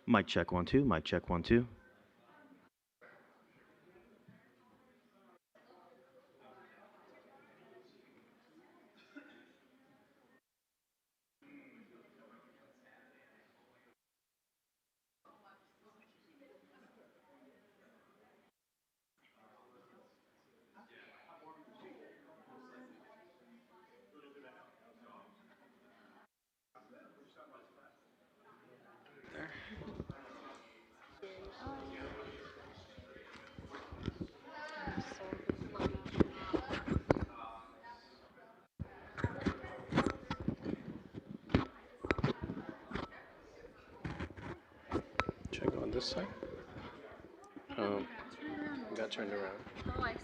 Mic check 1 2. Mic check 1 2. Should I go on this side? Got turned around. Oh, I see.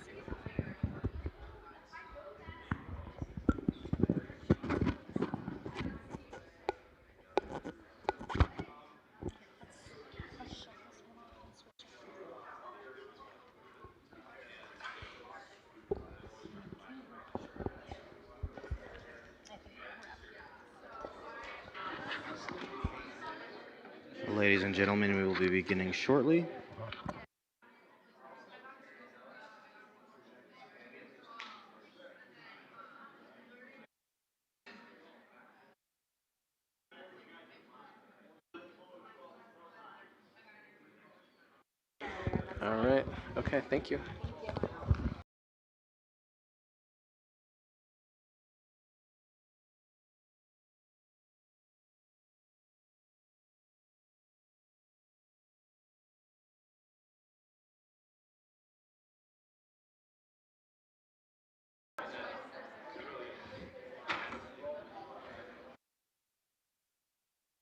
Ladies and gentlemen, we will be beginning shortly. All right. Okay, thank you.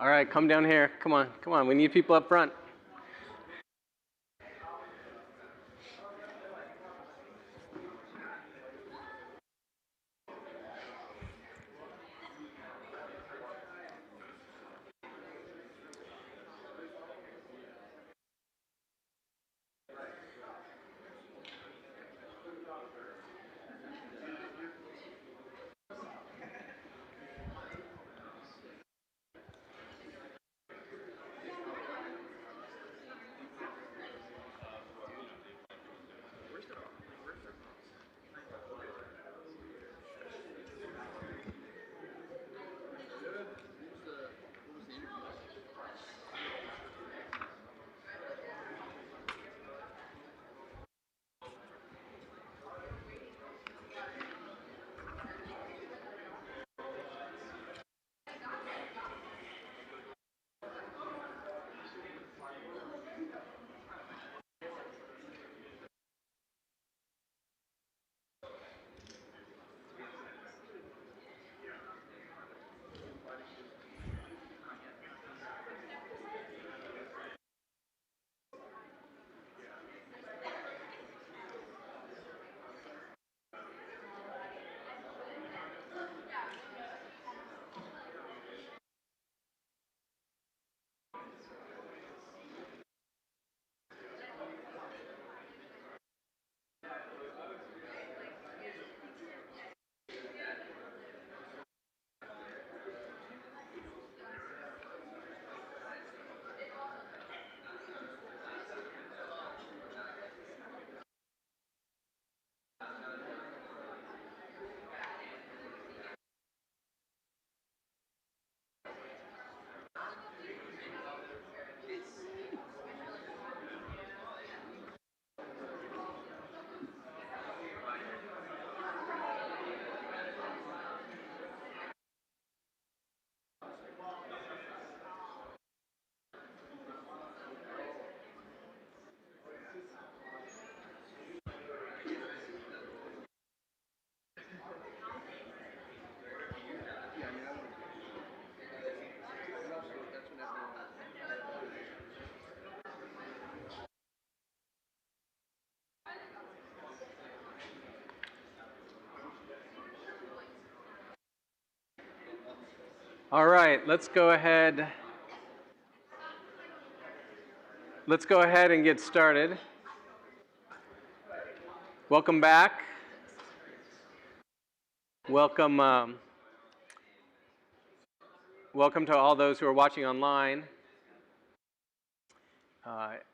All right, come down here. Come on, come on. We need people up front. All right, let's go ahead let's go ahead and get started. Welcome back. Welcome to all those who are watching online.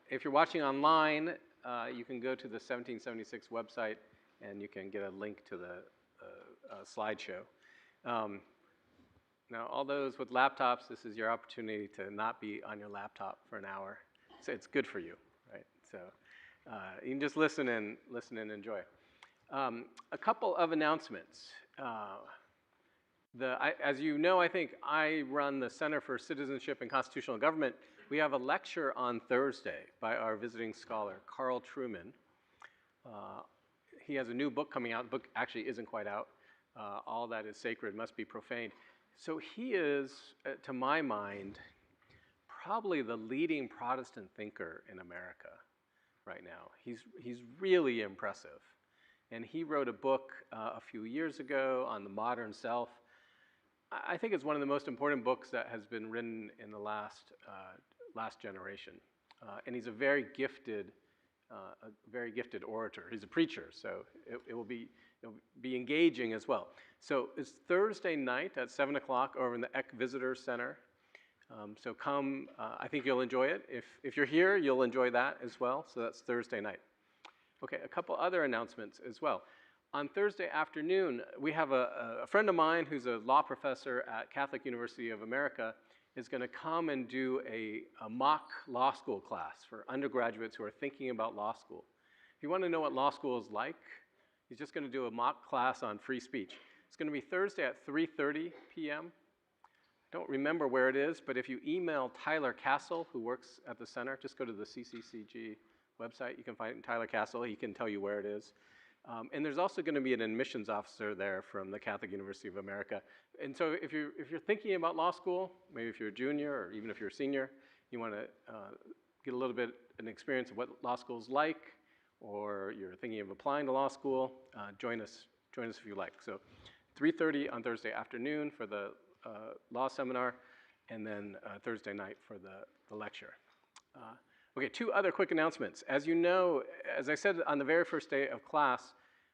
If you're watching online, you can go to the 1776 website and you can get a link to the slideshow. Now, all those with laptops, this is your opportunity to not be on your laptop for an hour. So it's good for you, right? So you can just listen and enjoy. A couple of announcements. As you know, I think I run the Center for Citizenship and Constitutional Government. We have a lecture on Thursday by our visiting scholar, Carl Trueman. He has a new book coming out. The book actually isn't quite out. All that is sacred must be profaned. So he is, to my mind, probably the leading Protestant thinker in America right now. He's really impressive. And he wrote a book a few years ago on the modern self. I think it's one of the most important books that has been written in the last generation. And he's a very gifted orator. He's a preacher, so it'll be engaging as well. So it's Thursday night at 7 o'clock over in the Eck Visitor Center. So come, I think you'll enjoy it. If you're here, you'll enjoy that as well. So that's Thursday night. Okay, a couple other announcements as well. On Thursday afternoon, we have a friend of mine who's a law professor at Catholic University of America is going to come and do a mock law school class for undergraduates who are thinking about law school. If you want to know what law school is like, he's just going to do a mock class on free speech. It's going to be Thursday at 3:30 p.m. I don't remember where it is, but if you email Tyler Castle, who works at the center, just go to the CCCG website. You can find Tyler Castle. He can tell you where it is. And there's also going to be an admissions officer there from the Catholic University of America. And so if you're thinking about law school, maybe if you're a junior or even if you're a senior, you want to get a little bit an experience of what law school is like, or you're thinking of applying to law school, join us if you like. So 3:30 on Thursday afternoon for the law seminar, and then Thursday night for the lecture. Okay, two other quick announcements. As you know, as I said on the very first day of class,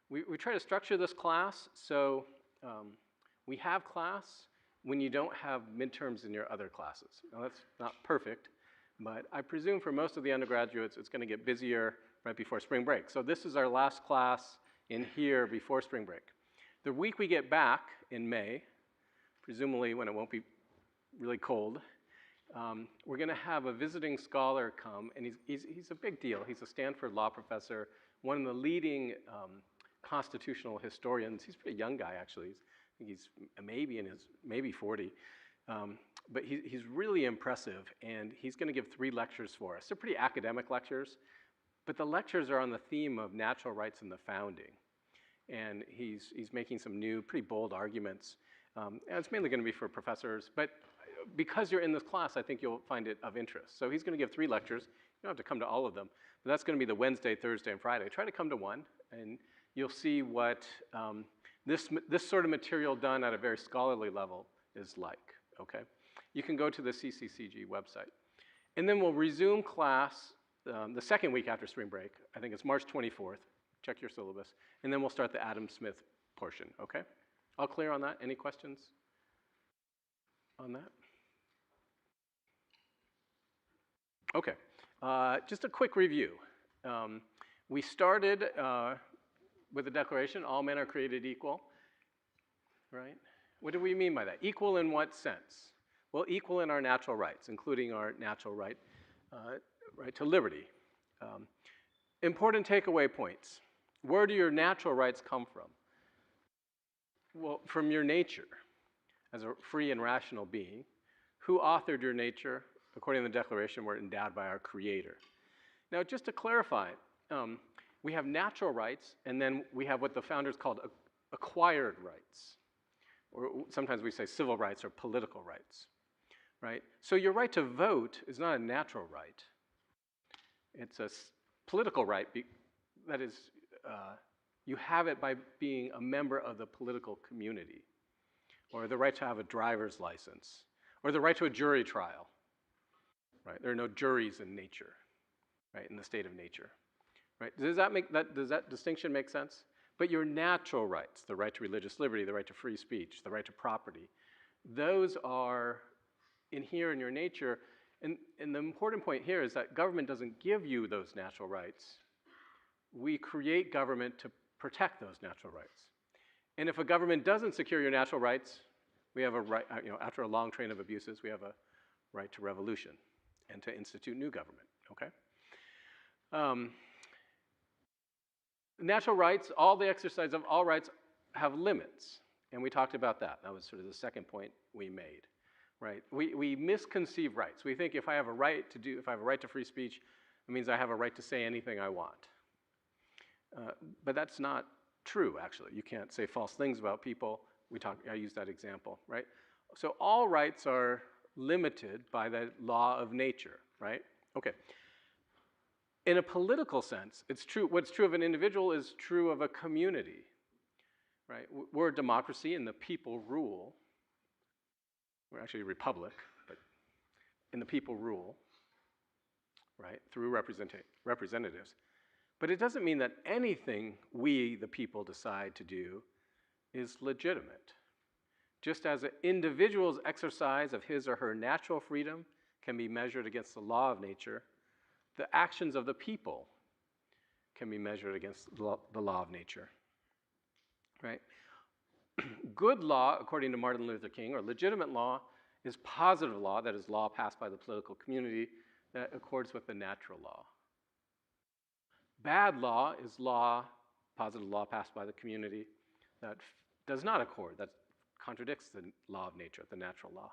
we try to structure this class so we have class when you don't have midterms in your other classes. Now that's not perfect, but I presume for most of the undergraduates it's going to get busier right before spring break. So this is our last class in here before spring break. The week we get back in May, presumably when it won't be really cold, we're going to have a visiting scholar come, and he's a big deal. He's a Stanford law professor, one of the leading constitutional historians. He's a pretty young guy, actually. I think he's maybe 40. But he's really impressive, and he's going to give 3 lectures for us. They're pretty academic lectures, but the lectures are on the theme of natural rights and the founding. And he's making some new, pretty bold arguments. And it's mainly going to be for professors, but because you're in this class, I think you'll find it of interest. So he's going to give 3 lectures. You don't have to come to all of them, but that's going to be the Wednesday, Thursday, and Friday. Try to come to one, and you'll see what this sort of material done at a very scholarly level is like, okay? You can go to the CCCG website. And then we'll resume class the second week after spring break. I think it's March 24th. Check your syllabus. And then we'll start the Adam Smith portion, okay? All clear on that? Any questions on that? Okay, just a quick review. We started with the declaration, all men are created equal, right? What do we mean by that? Equal in what sense? Well, equal in our natural rights, including our natural right to liberty. Important takeaway points. Where do your natural rights come from? Well, from your nature as a free and rational being. Who authored your nature? According to the Declaration, we're endowed by our Creator. Now, just to clarify, we have natural rights, and then we have what the founders called acquired rights. Or sometimes we say civil rights or political rights, right? So your right to vote is not a natural right. It's a political right. That is, you have it by being a member of the political community, or the right to have a driver's license, or the right to a jury trial. Right? There are no juries in nature. right, in the state of nature, right? Does that distinction make sense? But your natural rights, the right to religious liberty, the right to free speech, the right to property, those are inherent in your nature. And the important point here is that government doesn't give you those natural rights. We create government to protect those natural rights. And if a government doesn't secure your natural rights, we have a right, after a long train of abuses, we have a right to revolution and to institute new government, okay? Natural rights, all the exercise of all rights have limits, and we talked about that. That was sort of the second point we made, right? We misconceive rights. We think if I have a right to free speech, it means I have a right to say anything I want. But that's not true, actually. You can't say false things about people. I used that example, right? So all rights are limited by the law of nature, right? Okay. In a political sense, it's true. What's true of an individual is true of a community, right? We're a democracy and the people rule. We're actually a republic, but and the people rule, right, through representatives. But it doesn't mean that anything we, the people, decide to do is legitimate. Just as an individual's exercise of his or her natural freedom can be measured against the law of nature, the actions of the people can be measured against the law of nature, right? Good law, according to Martin Luther King, or legitimate law, is positive law, that is law passed by the political community that accords with the natural law. Bad law is positive law passed by the community that does not accord, that contradicts the law of nature, the natural law.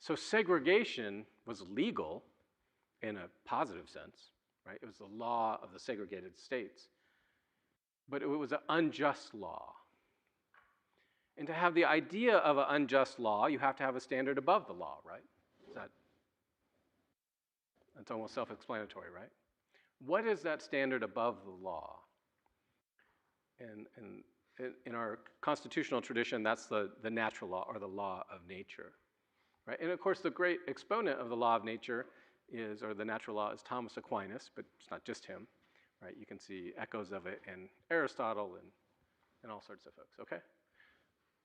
So segregation was legal in a positive sense, right? It was the law of the segregated states, but it was an unjust law. And to have the idea of an unjust law, you have to have a standard above the law, right? That's almost self-explanatory, right? What is that standard above the law? And in our constitutional tradition, that's the natural law or the law of nature, right? And of course, the great exponent of the law of nature or the natural law is Thomas Aquinas, but it's not just him, right? You can see echoes of it in Aristotle and all sorts of folks, okay?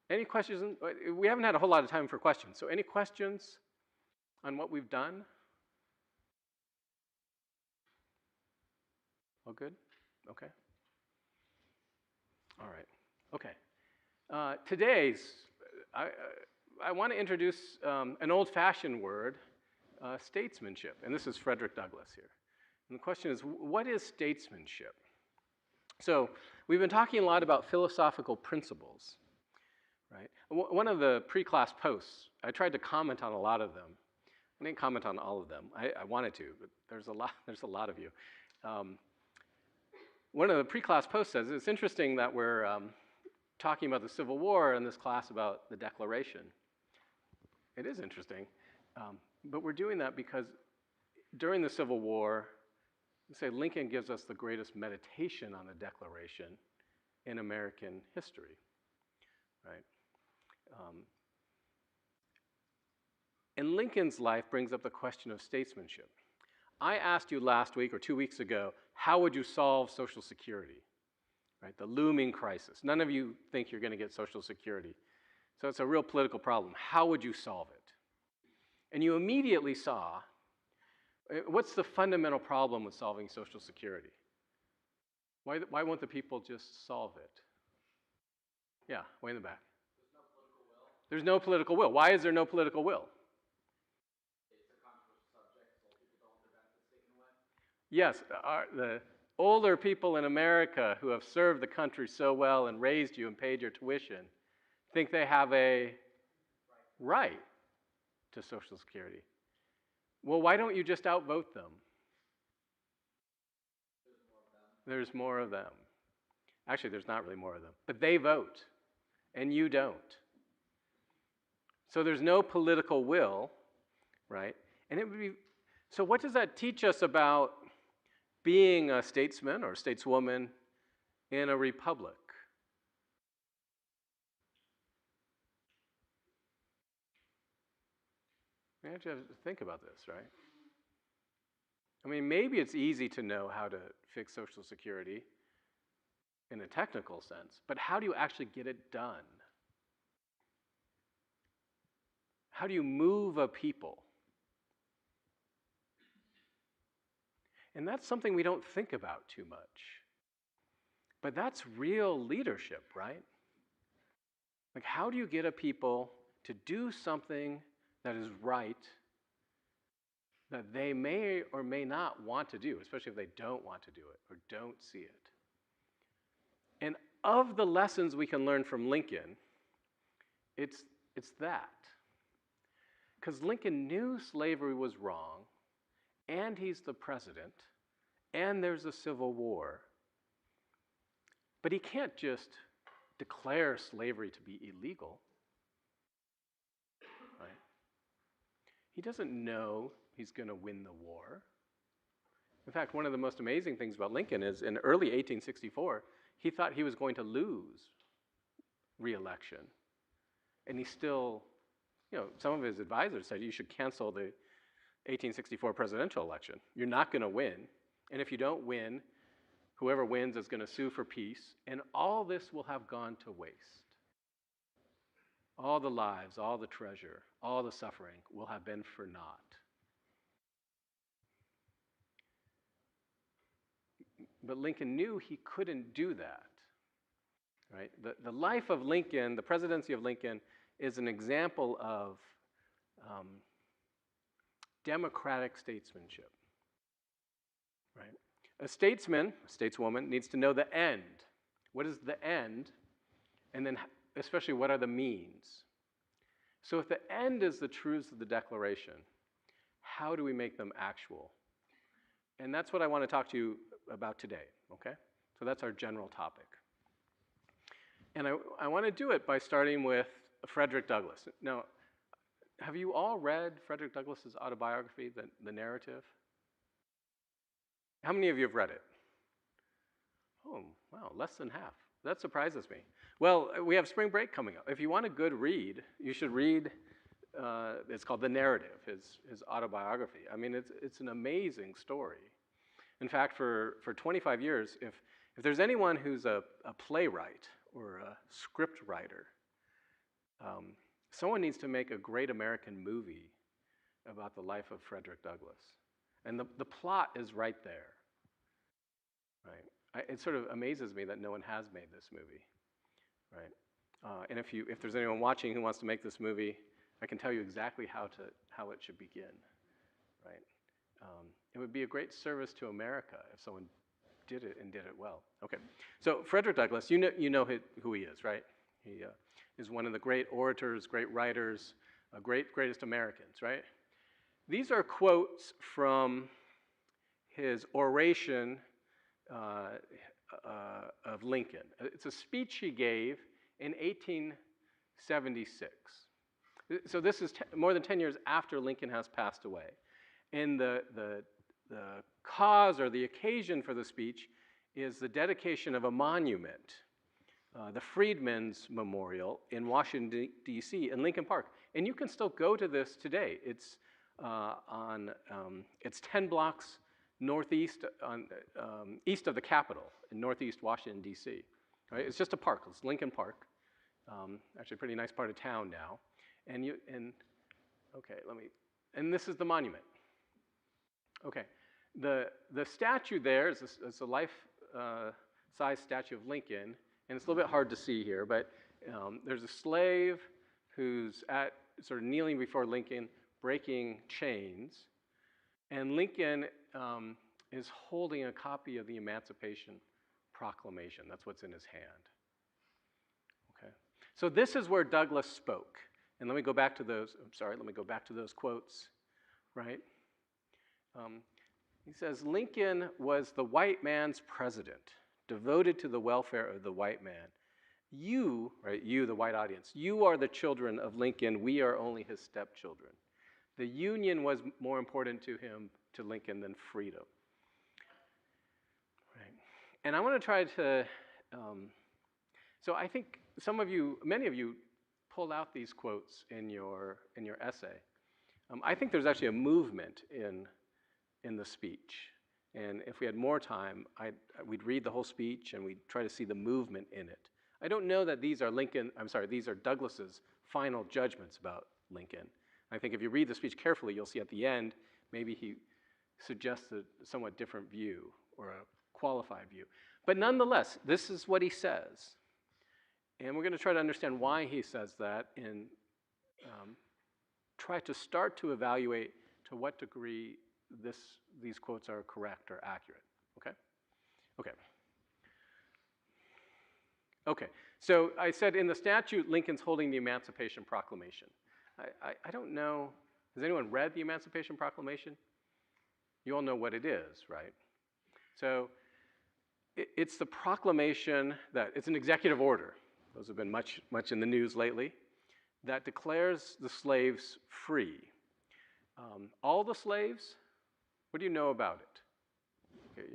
Any questions? We haven't had a whole lot of time for questions, so any questions on what we've done? All good? Okay. All right. Okay. I want to introduce an old-fashioned word, statesmanship. And this is Frederick Douglass here. And the question is, what is statesmanship? So we've been talking a lot about philosophical principles, right? One of the pre-class posts, I tried to comment on a lot of them. I didn't comment on all of them. I wanted to, but there's a lot of you. One of the pre-class posts says, it's interesting that we're talking about the Civil War in this class about the Declaration. It is interesting, but we're doing that because during the Civil War, say Lincoln gives us the greatest meditation on the Declaration in American history, right? And Lincoln's life brings up the question of statesmanship. I asked you last week or 2 weeks ago, how would you solve Social Security, right? The looming crisis. None of you think you're going to get Social Security. So it's a real political problem. How would you solve it? And you immediately saw, what's the fundamental problem with solving Social Security? Why won't the people just solve it? Yeah, way in the back. There's no political will. Why is there no political will? Yes, the older people in America who have served the country so well and raised you and paid your tuition think they have a right to Social Security. Well, why don't you just outvote them? There's more of them. Actually, there's not really more of them, but they vote, and you don't. So there's no political will, right? And it would be, so what does that teach us about being a statesman or stateswoman in a republic? You have to think about this, right? I mean, maybe it's easy to know how to fix Social Security in a technical sense, but how do you actually get it done? How do you move a people? And that's something we don't think about too much. But that's real leadership, right? Like, how do you get a people to do something that is right, that they may or may not want to do, especially if they don't want to do it or don't see it? And of the lessons we can learn from Lincoln, it's that. Because Lincoln knew slavery was wrong, and he's the president, and there's a civil war. But he can't just declare slavery to be illegal, right? He doesn't know he's going to win the war. In fact, one of the most amazing things about Lincoln is in early 1864, he thought he was going to lose re-election. And he still, some of his advisors said you should cancel the 1864 presidential election. You're not going to win. And if you don't win, whoever wins is going to sue for peace. And all this will have gone to waste. All the lives, all the treasure, all the suffering will have been for naught. But Lincoln knew he couldn't do that. Right? The life of Lincoln, the presidency of Lincoln, is an example of democratic statesmanship. Right? A statesman, a stateswoman, needs to know the end. What is the end? And then especially what are the means? So if the end is the truths of the Declaration, how do we make them actual? And that's what I want to talk to you about today, okay? So that's our general topic. And I want to do it by starting with Frederick Douglass. Now, have you all read Frederick Douglass's autobiography, the narrative? How many of you have read it? Oh, wow, less than half. That surprises me. Well, we have spring break coming up. If you want a good read, you should read, it's called The Narrative, his autobiography. I mean, it's an amazing story. In fact, for 25 years, if there's anyone who's a playwright or a script writer, someone needs to make a great American movie about the life of Frederick Douglass. And the plot is right there, right? It sort of amazes me that no one has made this movie, right? And if there's anyone watching who wants to make this movie, I can tell you exactly how it should begin, right? It would be a great service to America if someone did it and did it well. Okay, so Frederick Douglass, you know who he is, right? He is one of the great orators, great writers, greatest Americans, right? These are quotes from his oration of Lincoln. It's a speech he gave in 1876. So this is more than 10 years after Lincoln has passed away. And the cause or the occasion for the speech is the dedication of a monument, the Freedmen's Memorial in Washington, D.C., in Lincoln Park. And you can still go to this today. It's it's 10 blocks northeast, east of the Capitol in northeast Washington, D.C. Right? It's just a park. It's Lincoln Park. Actually, a pretty nice part of town now. And this is the monument. Okay, the statue there is a life-size statue of Lincoln, and it's a little bit hard to see here, but there's a slave who's sort of kneeling before Lincoln, breaking chains, and Lincoln is holding a copy of the Emancipation Proclamation. That's what's in his hand. Okay, so this is where Douglass spoke, and let me go back to those. Let me go back to those quotes, right? He says, Lincoln was the white man's president, devoted to the welfare of the white man. You, right, you, the white audience, you are the children of Lincoln. We are only his stepchildren. The Union was more important to Lincoln, than freedom. Right. And I want to try to, so I think many of you pulled out these quotes in your essay. I think there's actually a movement in in the speech. And if we had more time, we'd read the whole speech and we'd try to see the movement in it. I don't know that these are Douglas's final judgments about Lincoln. I think if you read the speech carefully, you'll see at the end, maybe he suggests a somewhat different view or a qualified view. But nonetheless, this is what he says. And we're going to try to understand why he says that and try to start to evaluate to what degree these quotes are correct or accurate. Okay? Okay. Okay, so I said in the statute, Lincoln's holding the Emancipation Proclamation. I don't know, has anyone read the Emancipation Proclamation? You all know what it is, right? So it's the proclamation that, it's an executive order, those have been much in the news lately, that declares the slaves free. All the slaves, what do you know about it? Okay,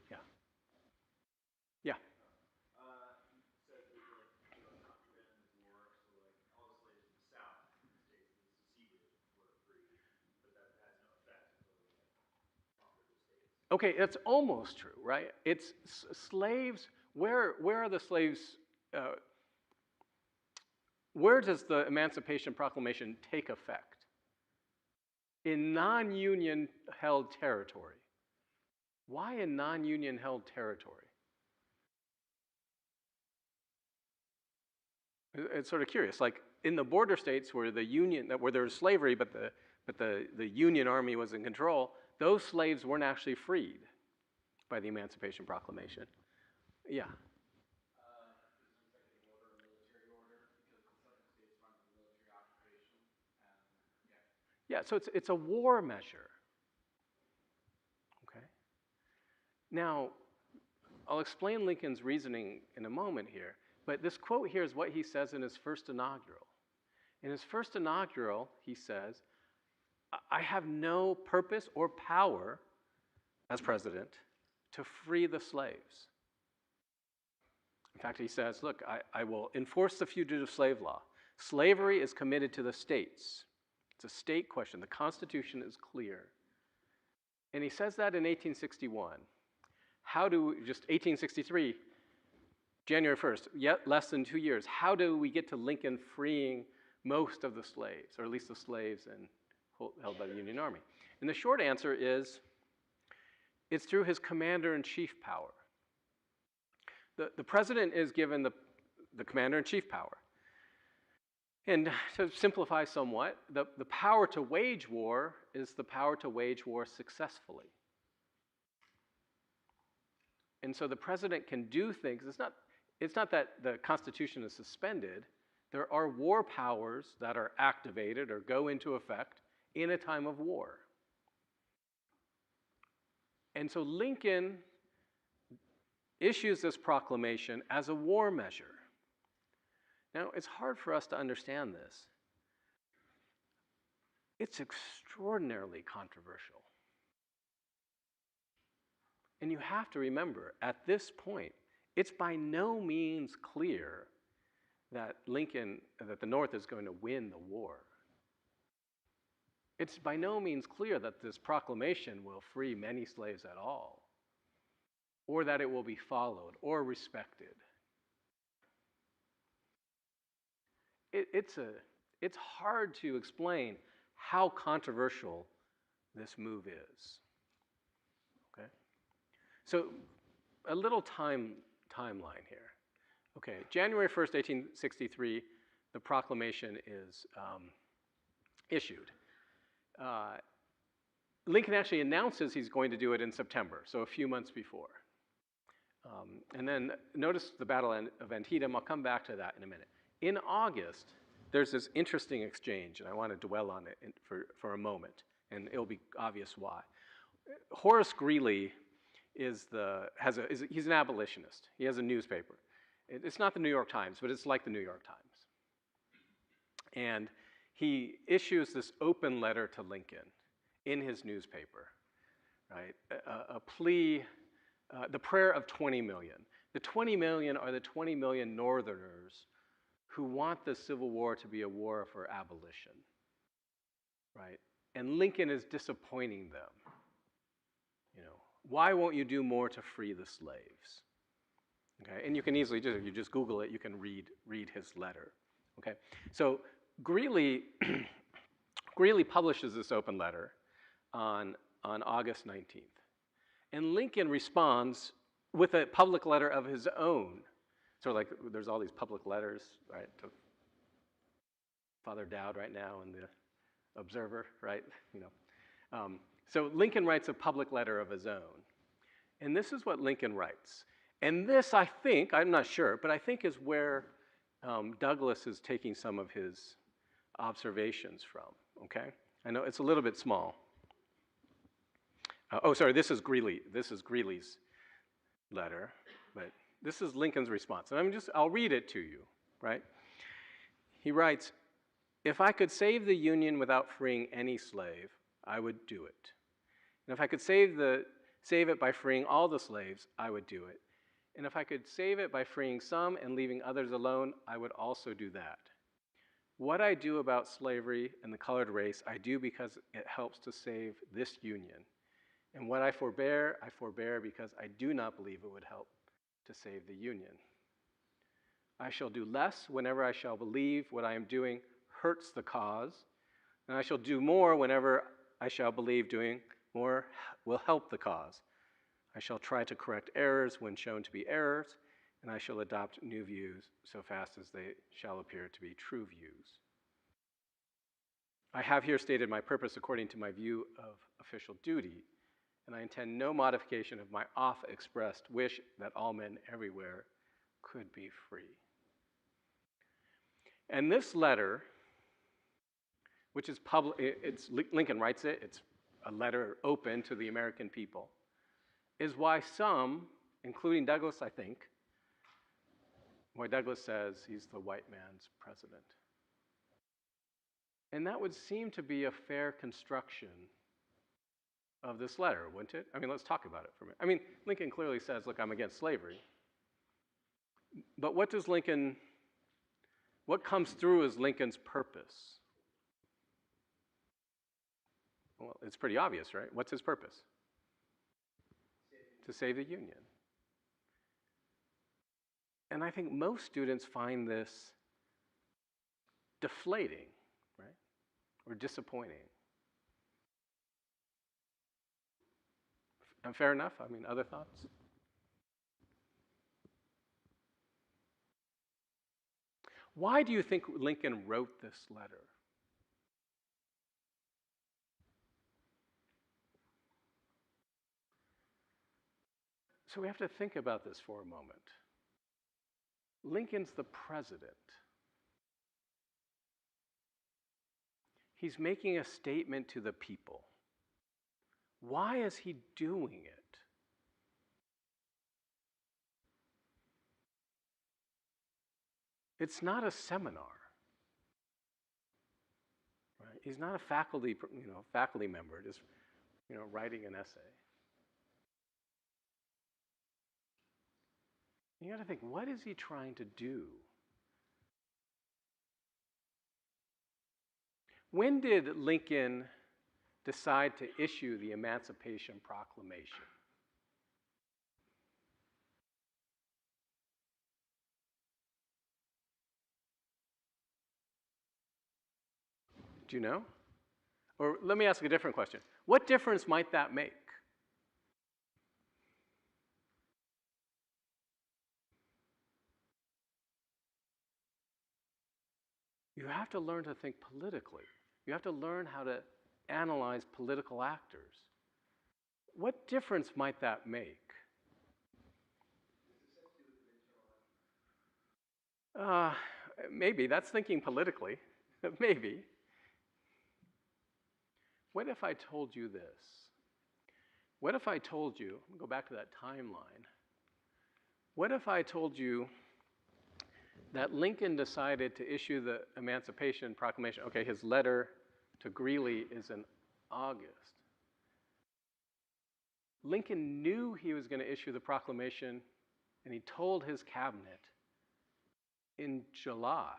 yeah. Yeah. Okay, that's almost true, right? It's slaves, where are the slaves, where does the Emancipation Proclamation take effect? In non-union held territory. Why in non-union held territory? It's sort of curious, like in the border states where there was slavery, but the Union Army was in control, those slaves weren't actually freed by the Emancipation Proclamation. Yeah. Yeah, so it's a war measure. Okay. Now, I'll explain Lincoln's reasoning in a moment here, but this quote here is what he says in his first inaugural. In his first inaugural, he says, I have no purpose or power as president to free the slaves. In fact, he says, look, I will enforce the fugitive slave law. Slavery is committed to the states. It's a state question. The Constitution is clear. And he says that in 1861. Just 1863, January 1st, yet less than 2 years, how do we get to Lincoln freeing most of the slaves, or at least the slaves held by the Union Army? And the short answer is, it's through his commander-in-chief power. The president is given the commander-in-chief power. And to simplify somewhat, the power to wage war is the power to wage war successfully. And so the president can do things. It's not that the Constitution is suspended. There are war powers that are activated or go into effect in a time of war. And so Lincoln issues this proclamation as a war measure. Now, it's hard for us to understand this. It's extraordinarily controversial. And you have to remember, at this point, it's by no means clear that the North is going to win the war. It's by no means clear that this proclamation will free many slaves at all, or that it will be followed or respected. It's hard to explain how controversial this move is. Okay? So a little timeline here. Okay, January 1st, 1863, the proclamation is issued. Lincoln actually announces he's going to do it in September, so a few months before. And then notice the Battle of Antietam. I'll come back to that in a minute. In August, there's this interesting exchange, and I want to dwell on it for a moment, and it'll be obvious why. Horace Greeley he's an abolitionist. He has a newspaper. It's not the New York Times, but it's like the New York Times. And he issues this open letter to Lincoln in his newspaper, right? A plea, the prayer of 20 million. The 20 million are the 20 million Northerners who want the Civil War to be a war for abolition, right? And Lincoln is disappointing them. Why won't you do more to free the slaves? Okay, and you can easily just, if you just Google it, you can read his letter. Okay, so Greeley, Greeley publishes this open letter on August 19th. And Lincoln responds with a public letter of his own. So like there's all these public letters, right, to Father Dowd right now in the Observer, right? So Lincoln writes a public letter of his own. And this is what Lincoln writes. And this, I think, I'm not sure, but I think is where Douglas is taking some of his observations from, okay? I know it's a little bit small. Sorry, this is Greeley's letter, but this is Lincoln's response. And I'll read it to you, right? He writes, "If I could save the Union without freeing any slave, I would do it. And if I could save it by freeing all the slaves, I would do it. And if I could save it by freeing some and leaving others alone, I would also do that. What I do about slavery and the colored race, I do because it helps to save this Union. And what I forbear because I do not believe it would help to save the Union. I shall do less whenever I shall believe what I am doing hurts the cause, and I shall do more whenever I shall believe doing more will help the cause. I shall try to correct errors when shown to be errors, and I shall adopt new views so fast as they shall appear to be true views. I have here stated my purpose according to my view of official duty, and I intend no modification of my oft-expressed wish that all men everywhere could be free." And this letter, which is Lincoln writes it, it's a letter open to the American people, is why some, including Douglas, I think, why Douglas says he's the white man's president. And that would seem to be a fair construction of this letter, wouldn't it? I mean, let's talk about it for a minute. I mean, Lincoln clearly says, look, I'm against slavery. But what comes through as Lincoln's purpose? Well, it's pretty obvious, right? What's his purpose? To save the Union. And I think most students find this deflating, right? Or disappointing. And fair enough? I mean, other thoughts? Why do you think Lincoln wrote this letter? So we have to think about this for a moment. Lincoln's the president. He's making a statement to the people. Why is he doing it? It's not a seminar. Right? He's not a faculty member just writing an essay. You got to think, what is he trying to do? When did Lincoln decide to issue the Emancipation Proclamation? Do you know? Or let me ask a different question. What difference might that make? You have to learn to think politically. You have to learn how to analyze political actors. What difference might that make? Maybe. That's thinking politically. Maybe. What if I told you this? What if I told you, I'm going to go back to that timeline. What if I told you that Lincoln decided to issue the Emancipation Proclamation? Okay, his letter to Greeley is in August. Lincoln knew he was going to issue the proclamation, and he told his cabinet in July.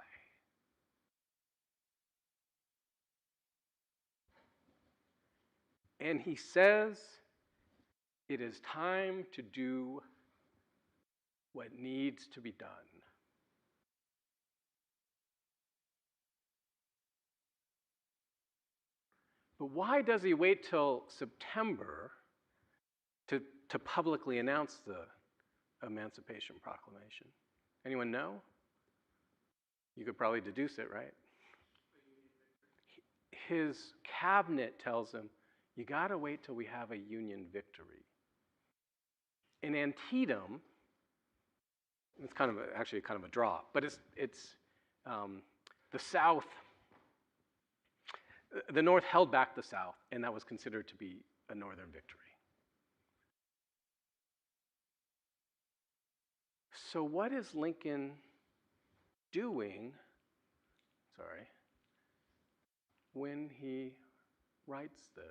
And he says It is time to do what needs to be done. But why does he wait till September to publicly announce the Emancipation Proclamation? Anyone know? You could probably deduce it, right? His cabinet tells him, you gotta wait till we have a Union victory. In Antietam, it's actually kind of a draw, but it's the South, the North held back the South, and that was considered to be a Northern victory. So what is Lincoln doing, when he writes this?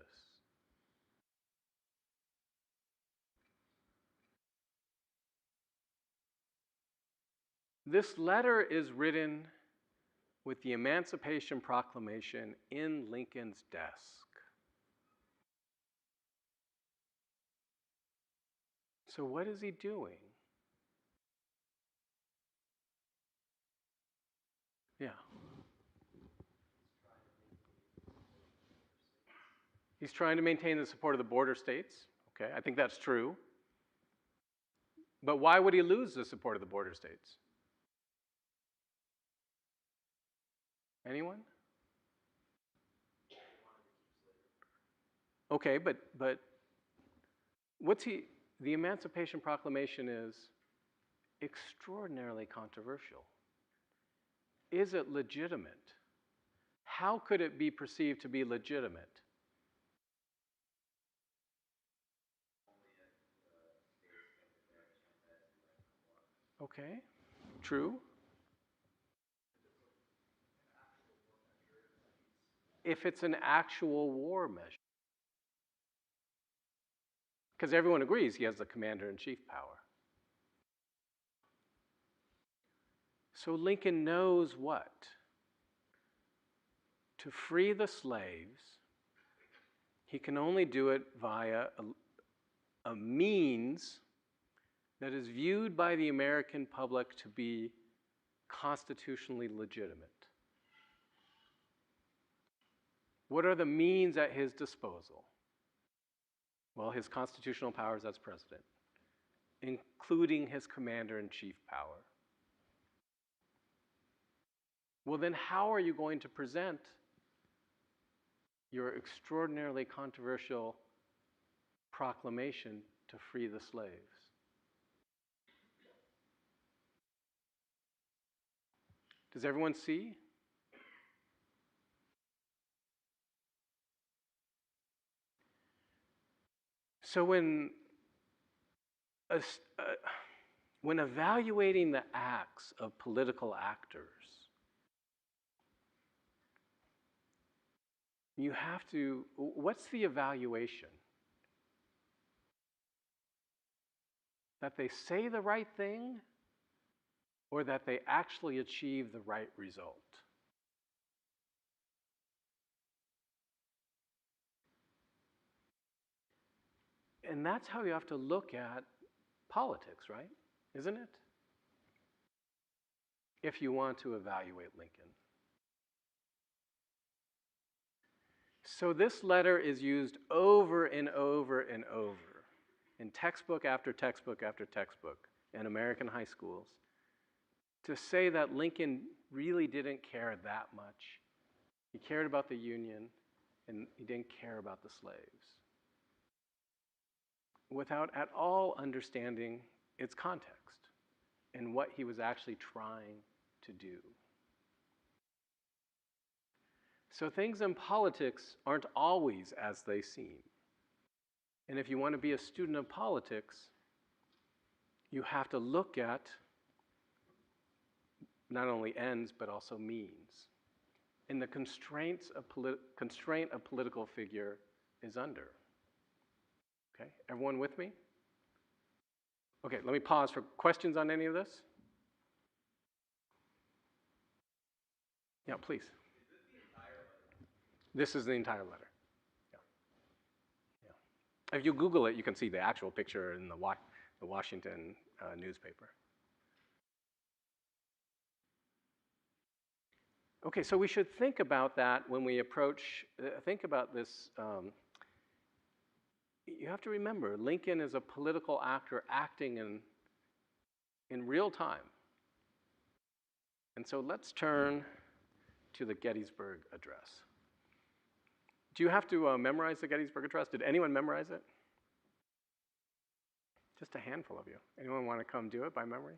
This letter is written with the Emancipation Proclamation in Lincoln's desk. So what is he doing? Yeah. He's trying to maintain the support of the border states. Okay, I think that's true. But why would he lose the support of the border states? Anyone? Okay, but the Emancipation Proclamation is extraordinarily controversial. Is it legitimate? How could it be perceived to be legitimate? Okay, true. If it's an actual war measure. Because everyone agrees he has the commander-in-chief power. So Lincoln knows what? To free the slaves, he can only do it via a means that is viewed by the American public to be constitutionally legitimate. What are the means at his disposal? Well, his constitutional powers as president, including his commander-in-chief power. Well, then how are you going to present your extraordinarily controversial proclamation to free the slaves? Does everyone see? So when evaluating the acts of political actors, you have to, what's the evaluation? That they say the right thing or that they actually achieve the right result? And that's how you have to look at politics, right? Isn't it? If you want to evaluate Lincoln. So this letter is used over and over and over in textbook after textbook after textbook in American high schools to say that Lincoln really didn't care that much. He cared about the Union and he didn't care about the slaves, without at all understanding its context and what he was actually trying to do. So things in politics aren't always as they seem. And if you want to be a student of politics, you have to look at not only ends, but also means. And the constraint a political figure is under. Okay, everyone with me? Okay, let me pause for questions on any of this. Yeah, please. This is the entire letter. Yeah. If you Google it, you can see the actual picture in the Washington newspaper. Okay, so we should think about that when we approach, think about this. You have to remember, Lincoln is a political actor acting in real time. And so let's turn to the Gettysburg Address. Do you have to memorize the Gettysburg Address? Did anyone memorize it? Just a handful of you. Anyone want to come do it by memory?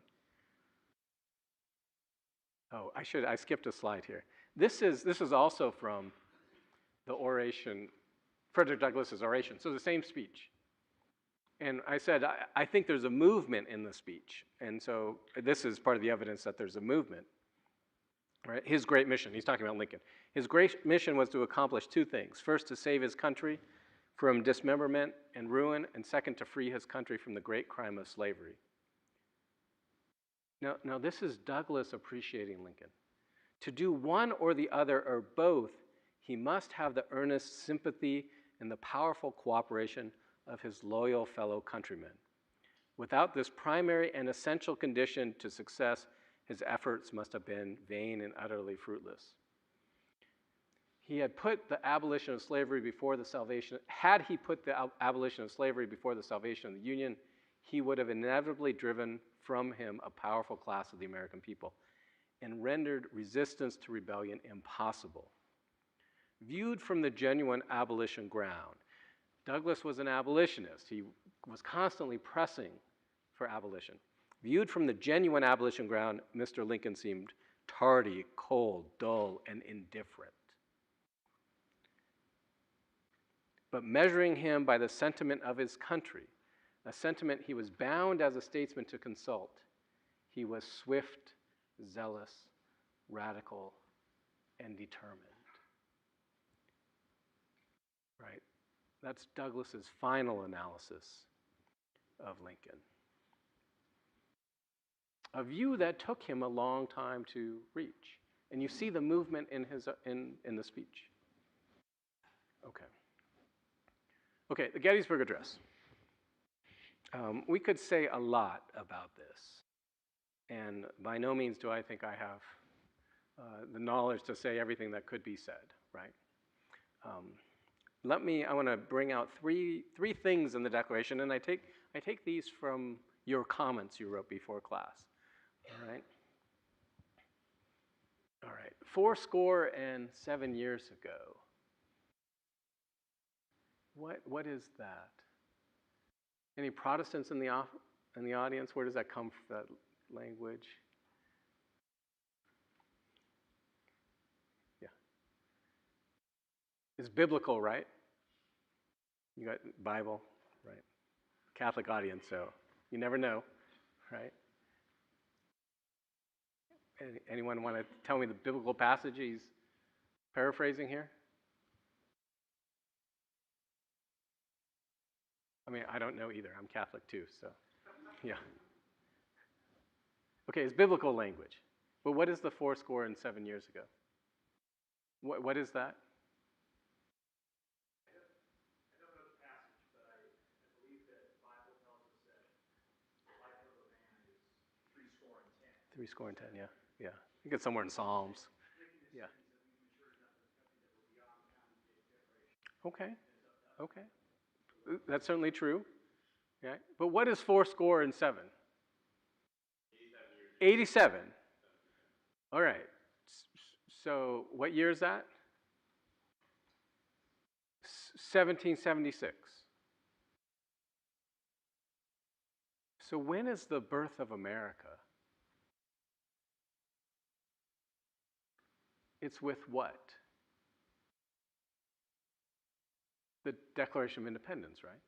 Oh, I skipped a slide here. This is also from the oration, Frederick Douglass's oration, so the same speech. And I said, I think there's a movement in the speech. And so this is part of the evidence that there's a movement. Right? His great mission, he's talking about Lincoln. His great mission was to accomplish two things. First, to save his country from dismemberment and ruin, and second, to free his country from the great crime of slavery. Now this is Douglass appreciating Lincoln. To do one or the other or both, he must have the earnest sympathy and the powerful cooperation of his loyal fellow countrymen. Without this primary and essential condition to success, his efforts must have been vain and utterly fruitless. He had put the abolition of slavery before the salvation. Had he put the abolition of slavery before the salvation of the Union, he would have inevitably driven from him a powerful class of the American people and rendered resistance to rebellion impossible. Viewed from the genuine abolition ground, Douglass was an abolitionist. He was constantly pressing for abolition. Viewed from the genuine abolition ground, Mr. Lincoln seemed tardy, cold, dull, and indifferent. But measuring him by the sentiment of his country, a sentiment he was bound as a statesman to consult, he was swift, zealous, radical, and determined. Right? That's Douglass's final analysis of Lincoln. A view that took him a long time to reach. And you see the movement in the speech. Okay, the Gettysburg Address. We could say a lot about this. And by no means do I think I have the knowledge to say everything that could be said, right? I want to bring out three things in the Declaration, and I take these from your comments you wrote before class. All right. 87 years ago. What is that? Any Protestants in the audience? Where does that come from, that language? Yeah. It's biblical, right? You got Bible, right? Catholic audience, so you never know, right? Anyone want to tell me the biblical passage he's paraphrasing here? I mean, I don't know either. I'm Catholic too, so yeah. Okay, it's biblical language. But what is the 87 years ago? What is that? I don't know the passage, but I believe that the Bible tells us that the life of a man is 10. 10, yeah. I think it's somewhere in Psalms. Yeah. Okay. That's certainly true. Yeah. But what is 87? 87. All right. So what year is that? 1776. So when is the birth of America? It's with what? The Declaration of Independence, right?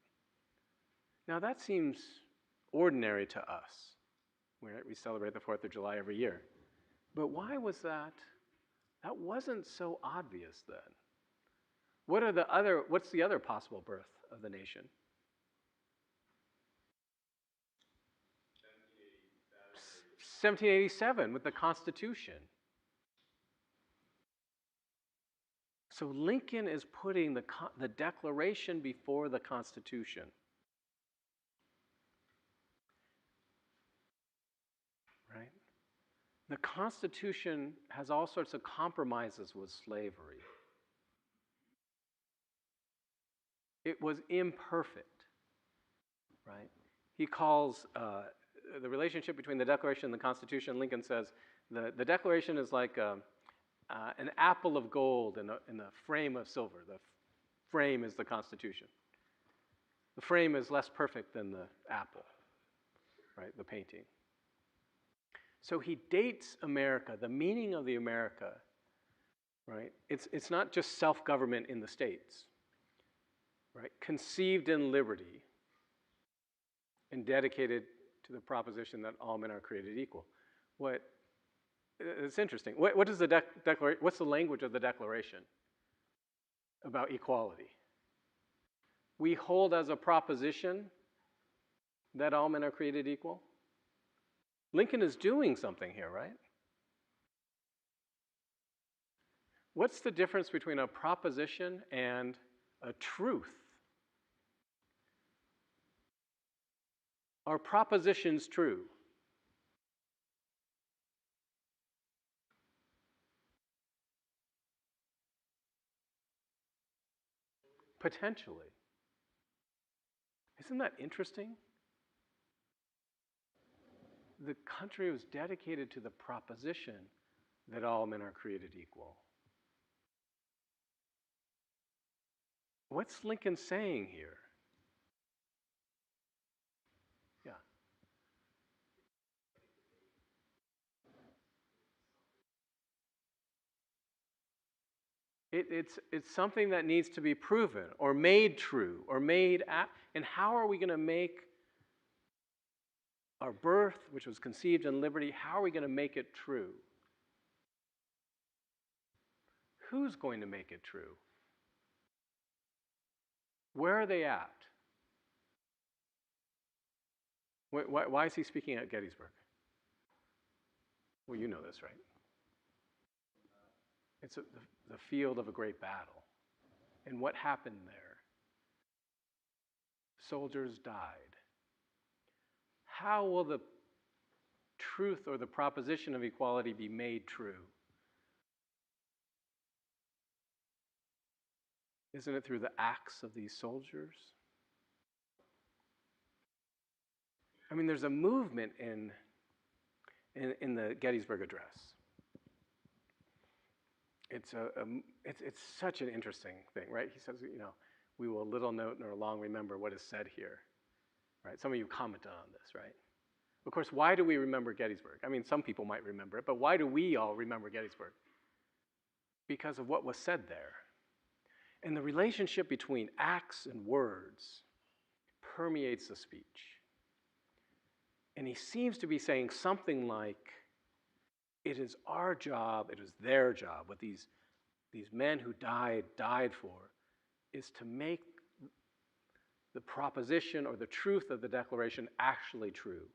Now that seems ordinary to us. We celebrate the 4th of July every year. But why was that? That wasn't so obvious then. What's the other possible birth of the nation? 1787 with the Constitution. So Lincoln is putting the Declaration before the Constitution. Right? The Constitution has all sorts of compromises with slavery. It was imperfect, right? He calls the relationship between the Declaration and the Constitution, Lincoln says, the Declaration is like an apple of gold in a frame of silver. The frame is the Constitution. The frame is less perfect than the apple, right, the painting. So he dates America, the meaning of the America, right? It's not just self-government in the states, right? Conceived in liberty and dedicated to the proposition that all men are created equal. It's interesting. What is the Declaration? What's the language of the Declaration about equality? We hold as a proposition that all men are created equal. Lincoln is doing something here, right? What's the difference between a proposition and a truth? Are propositions true? Potentially. Isn't that interesting? The country was dedicated to the proposition that all men are created equal. What's Lincoln saying here? Yeah. It's something that needs to be proven or made true or made and how are we going to make our birth, which was conceived in liberty, how are we going to make it true? Who's going to make it true? Where are they at? Why is he speaking at Gettysburg? Well, you know this, right? It's the field of a great battle. And what happened there? Soldiers died. How will the truth or the proposition of equality be made true? Isn't it through the acts of these soldiers? I mean, there's a movement in the Gettysburg Address. It's such an interesting thing, right? He says, we will little note nor long remember what is said here, right? Some of you commented on this, right? Of course, why do we remember Gettysburg? I mean, some people might remember it, but why do we all remember Gettysburg? Because of what was said there. And the relationship between acts and words permeates the speech. And he seems to be saying something like, it is our job, it is their job, what these men who died for, is to make the proposition or the truth of the Declaration actually true,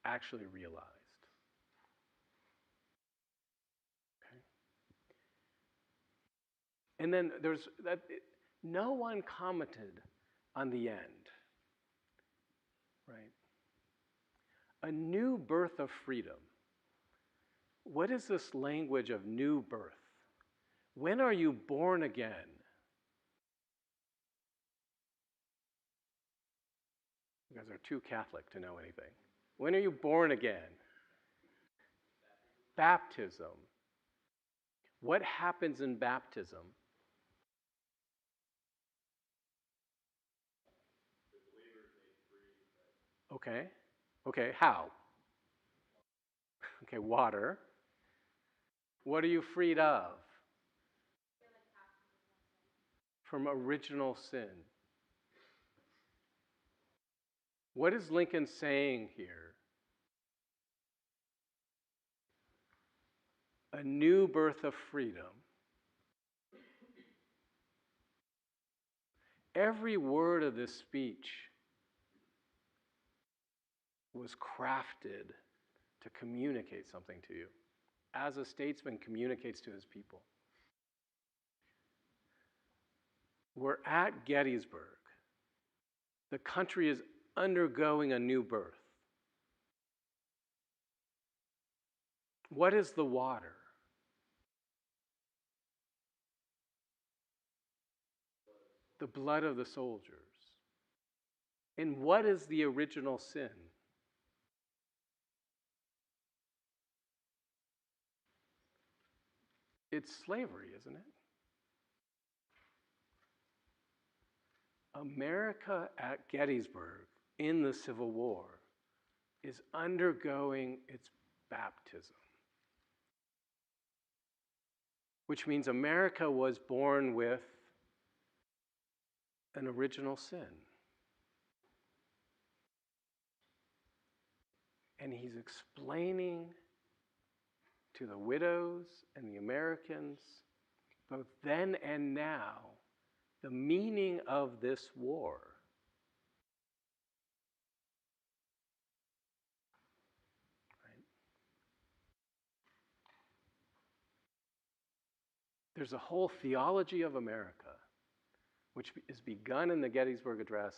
actually realized. Okay? And then no one commented on the end, right? A new birth of freedom. What is this language of new birth? When are you born again? You guys are too Catholic to know anything. When are you born again? Baptism. What happens in baptism? Okay. Okay, how? Okay, water. What are you freed of? From original sin. What is Lincoln saying here? A new birth of freedom. Every word of this speech was crafted to communicate something to you, as a statesman communicates to his people. We're at Gettysburg. The country is undergoing a new birth. What is the water? The blood of the soldiers. And what is the original sin? It's slavery, isn't it? America at Gettysburg in the Civil War is undergoing its baptism, which means America was born with an original sin. And he's explaining to the widows and the Americans, both then and now, the meaning of this war. Right? There's a whole theology of America, which is begun in the Gettysburg Address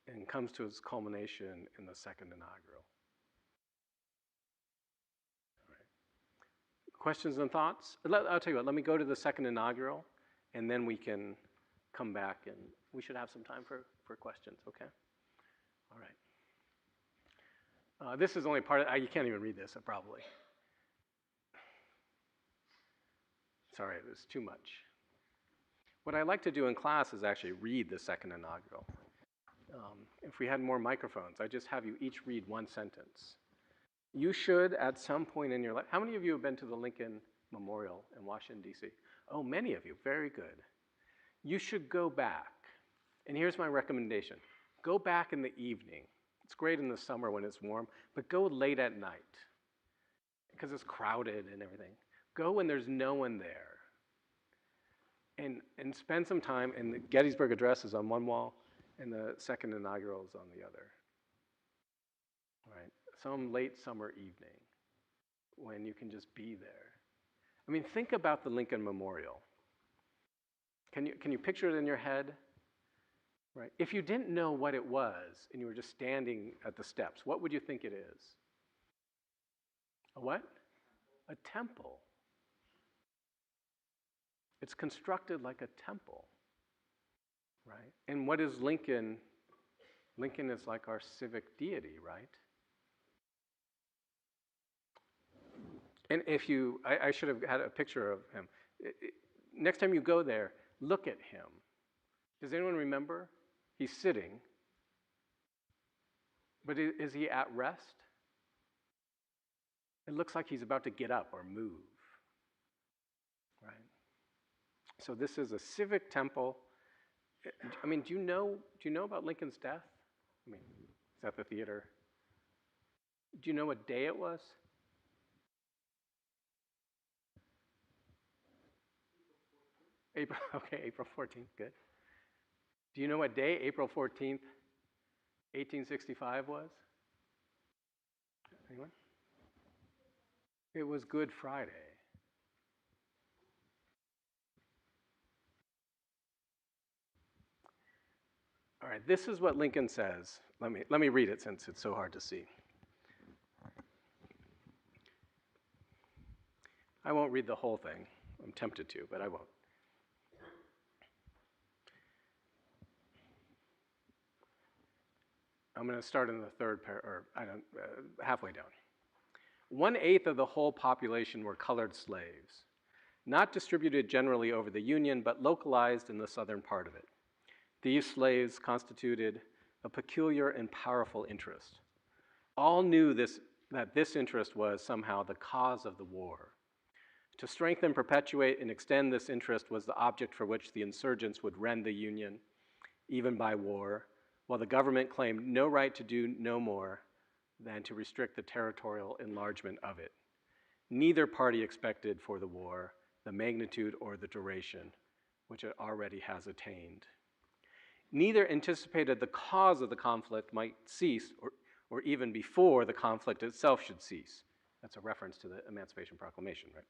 and comes to its culmination in the second inaugural. Questions and thoughts? I'll tell you what, let me go to the second inaugural, and then we can come back, and we should have some time for questions, okay? All right. This is only part of, you can't even read this, probably. Sorry, it was too much. What I like to do in class is actually read the second inaugural. If we had more microphones, I just have you each read one sentence. You should, at some point in your life, how many of you have been to the Lincoln Memorial in Washington, D.C.? Oh, many of you, very good. You should go back, and here's my recommendation. Go back in the evening. It's great in the summer when it's warm, but go late at night, because it's crowded and everything. Go when there's no one there, and spend some time, and the Gettysburg Address is on one wall, and the second inaugural is on the other. Right? Some late summer evening when you can just be there. I mean, think about the Lincoln Memorial. Can you picture it in your head? Right? If you didn't know what it was and you were just standing at the steps, what would you think it is? A what? A temple. It's constructed like a temple. Right? And what is Lincoln? Lincoln is like our civic deity, right? And if you, I should have had a picture of him. Next time you go there, look at him. Does anyone remember? He's sitting. But is he at rest? It looks like he's about to get up or move. Right? So this is a civic temple. I mean, do you know about Lincoln's death? I mean, is that the theater? Do you know what day it was? April 14th, good. Do you know what day April 14th, 1865 was? Anyone? It was Good Friday. All right, this is what Lincoln says. Let me read it since it's so hard to see. I won't read the whole thing. I'm tempted to, but I won't. I'm going to start in the third halfway down. 1/8 of the whole population were colored slaves, not distributed generally over the Union, but localized in the southern part of it. These slaves constituted a peculiar and powerful interest. All knew that this interest was somehow the cause of the war. To strengthen, perpetuate, and extend this interest was the object for which the insurgents would rend the Union, even by war, while the government claimed no right to do no more than to restrict the territorial enlargement of it. Neither party expected for the war the magnitude or the duration which it already has attained. Neither anticipated the cause of the conflict might cease, or even before the conflict itself should cease. That's a reference to the Emancipation Proclamation, right?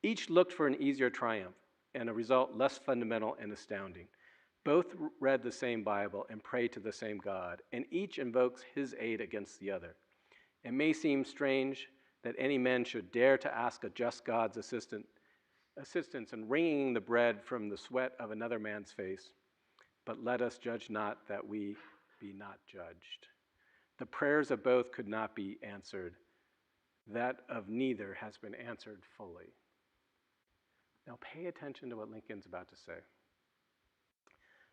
Each looked for an easier triumph and a result less fundamental and astounding. Both read the same Bible and pray to the same God, and each invokes his aid against the other. It may seem strange that any men should dare to ask a just God's assistance in wringing the bread from the sweat of another man's face, but let us judge not that we be not judged. The prayers of both could not be answered. That of neither has been answered fully. Now pay attention to what Lincoln's about to say.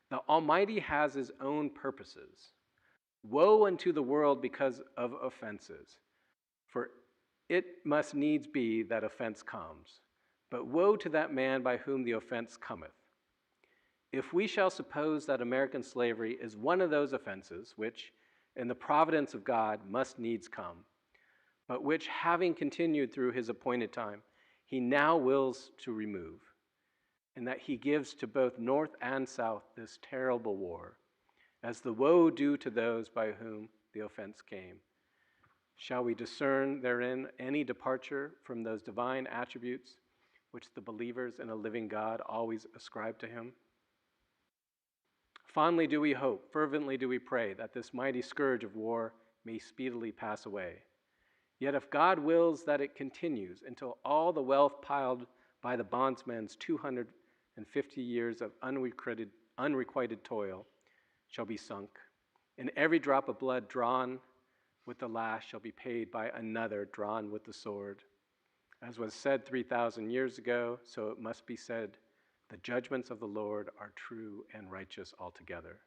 The Almighty has his own purposes. Woe unto the world because of offenses, for it must needs be that offense comes. But woe to that man by whom the offense cometh. If we shall suppose that American slavery is one of those offenses which, in the providence of God, must needs come, but which, having continued through his appointed time, he now wills to remove, and that he gives to both North and South this terrible war, as the woe due to those by whom the offense came. Shall we discern therein any departure from those divine attributes which the believers in a living God always ascribe to him? Fondly do we hope, fervently do we pray, that this mighty scourge of war may speedily pass away. Yet if God wills that it continues until all the wealth piled by the bondsman's 250 years of unrequited toil shall be sunk, and every drop of blood drawn with the lash shall be paid by another drawn with the sword. As was said 3,000 years ago, so it must be said, the judgments of the Lord are true and righteous altogether.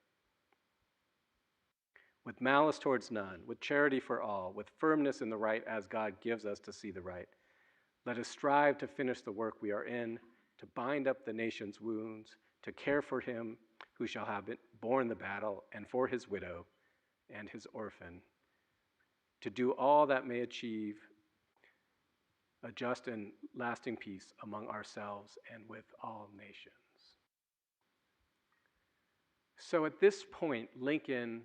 With malice towards none, with charity for all, with firmness in the right as God gives us to see the right, let us strive to finish the work we are in, to bind up the nation's wounds, to care for him who shall have borne the battle, and for his widow and his orphan, to do all that may achieve a just and lasting peace among ourselves and with all nations. So at this point, Lincoln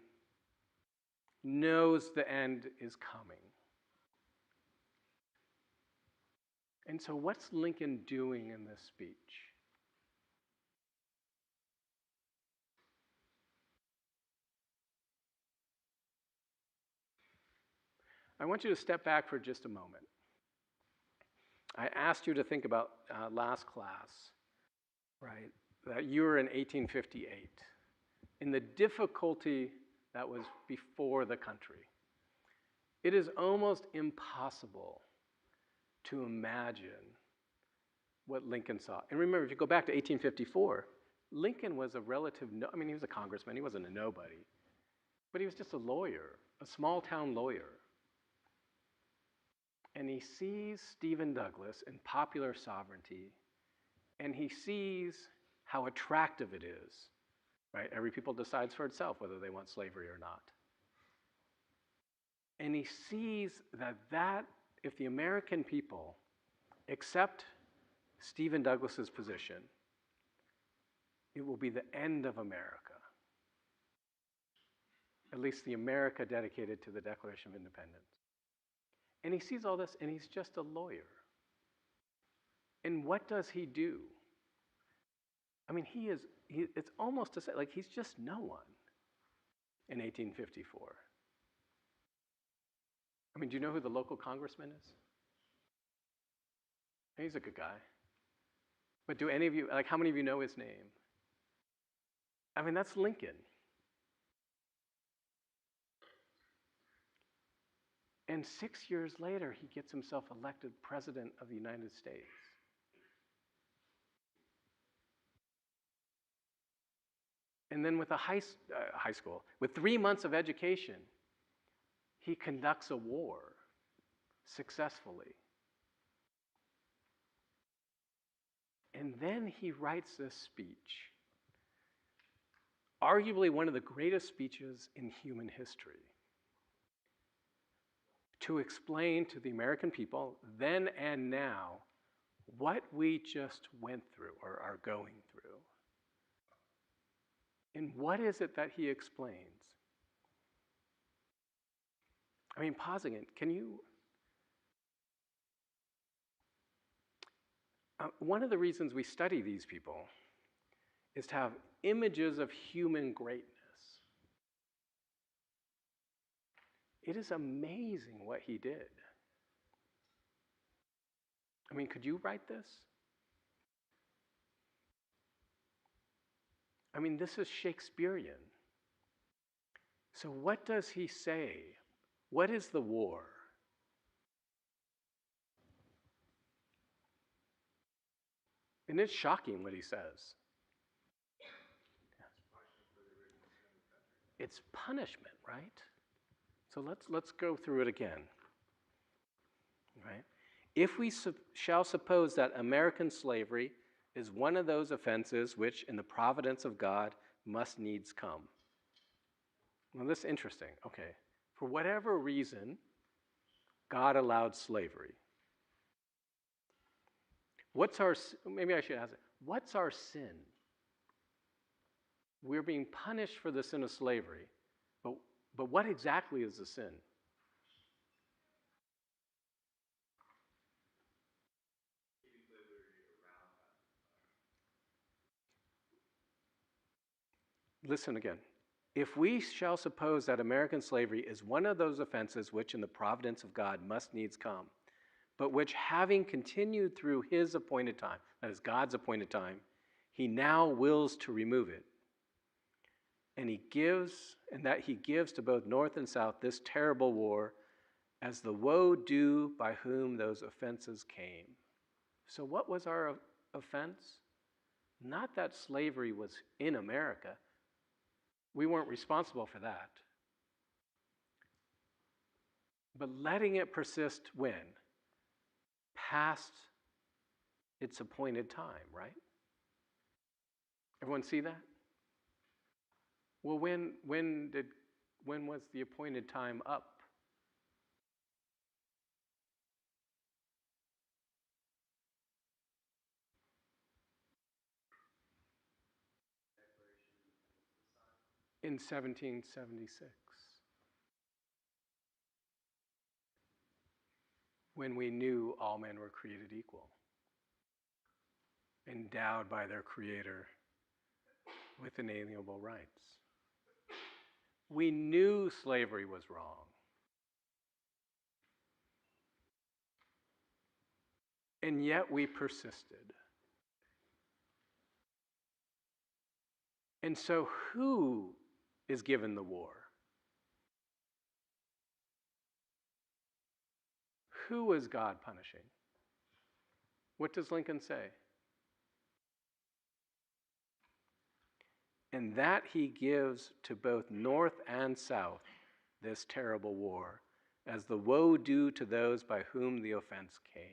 knows the end is coming. And so what's Lincoln doing in this speech? I want you to step back for just a moment. I asked you to think about last class, right? That you were in 1858, in the difficulty that was before the country. It is almost impossible to imagine what Lincoln saw. And remember, if you go back to 1854, Lincoln was a relative, he was a congressman, he wasn't a nobody, but he was just a lawyer, a small town lawyer. And he sees Stephen Douglas in Popular Sovereignty, and he sees how attractive it is, right? Every people decides for itself whether they want slavery or not. And he sees that if the American people accept Stephen Douglas's position, it will be the end of America. At least the America dedicated to the Declaration of Independence. And he sees all this, and he's just a lawyer. And what does he do? It's almost to say, like, he's just no one in 1854. Do you know who the local congressman is? He's a good guy. But do any of you, how many of you know his name? That's Lincoln. And 6 years later, he gets himself elected president of the United States. And then with a high school, with 3 months of education, he conducts a war successfully. And then he writes this speech, arguably one of the greatest speeches in human history, to explain to the American people, then and now, what we just went through or are going through. And what is it that he explains? Pausing it, can you... one of the reasons we study these people is to have images of human greatness. It is amazing what he did. I mean, could you write this? I mean, this is Shakespearean. So what does he say? What is the war? And it's shocking what he says. It's punishment, right? So let's go through it again. Right? If we shall suppose that American slavery is one of those offenses which, in the providence of God, must needs come. Well, this is interesting. Okay. For whatever reason, God allowed slavery. Maybe I should ask it, what's our sin? We're being punished for the sin of slavery, but what exactly is the sin? Listen again. If we shall suppose that American slavery is one of those offenses which in the providence of God must needs come, but which having continued through his appointed time, that is God's appointed time, he now wills to remove it. And he gives to both North and South this terrible war as the woe due by whom those offenses came. So what was our offense? Not that slavery was in America. We weren't responsible for that. But letting it persist when? Past its appointed time, right? Everyone see that? Well, when was the appointed time up? In 1776. When we knew all men were created equal, endowed by their Creator with inalienable rights. We knew slavery was wrong. And yet we persisted. And so who is given the war? Who is God punishing? What does Lincoln say? And that he gives to both North and South this terrible war as the woe due to those by whom the offense came.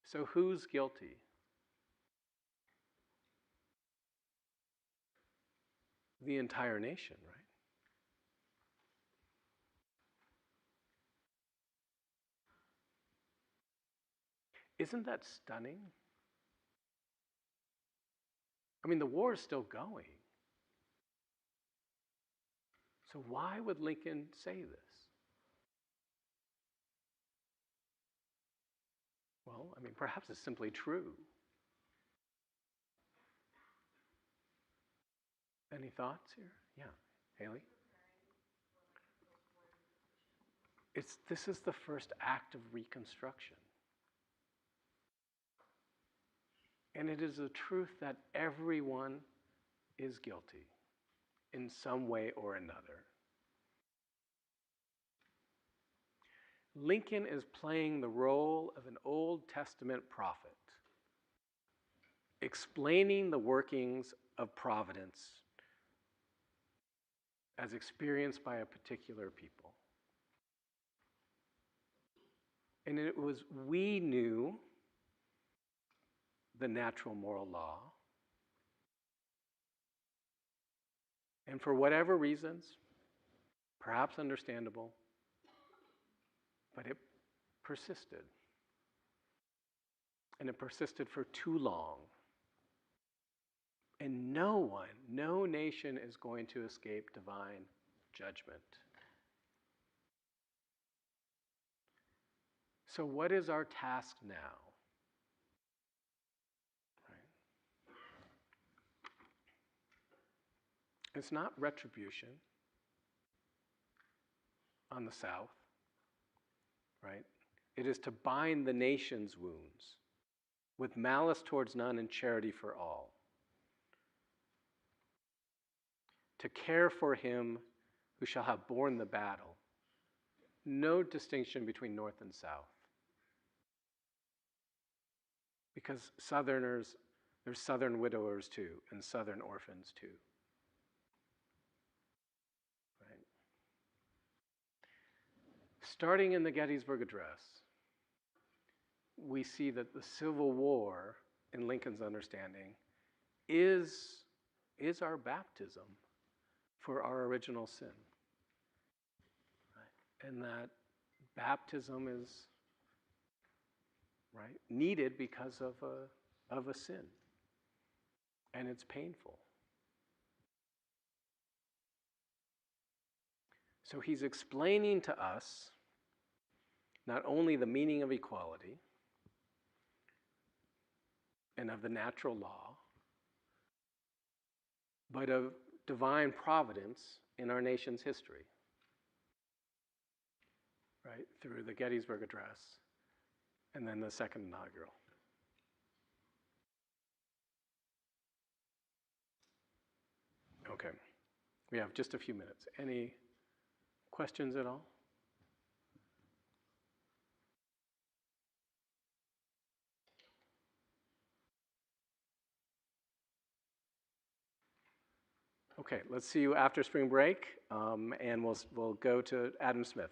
So who's guilty? The entire nation, right? Isn't that stunning? I mean, the war is still going. So why would Lincoln say this? Well, I mean, perhaps it's simply true. Any thoughts here? Yeah, Haley? This is the first act of Reconstruction. And it is the truth that everyone is guilty in some way or another. Lincoln is playing the role of an Old Testament prophet, explaining the workings of providence as experienced by a particular people. And we knew the natural moral law. And for whatever reasons, perhaps understandable, but it persisted. And it persisted for too long. And no nation is going to escape divine judgment. So what is our task now? Right. It's not retribution on the South, right? It is to bind the nation's wounds with malice towards none and charity for all. To care for him who shall have borne the battle. No distinction between North and South. Because Southerners, there's Southern widowers too, and Southern orphans too. Right? Starting in the Gettysburg Address, we see that the Civil War, in Lincoln's understanding, is our baptism for our original sin. Right? And that baptism is, right, needed because of a sin. And it's painful. So he's explaining to us not only the meaning of equality and of the natural law, but of divine providence in our nation's history, right? Through the Gettysburg Address and then the second inaugural. Okay, we have just a few minutes. Any questions at all? Okay, let's see you after spring break, and we'll go to Adam Smith.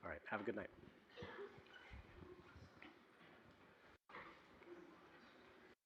All right, have a good night.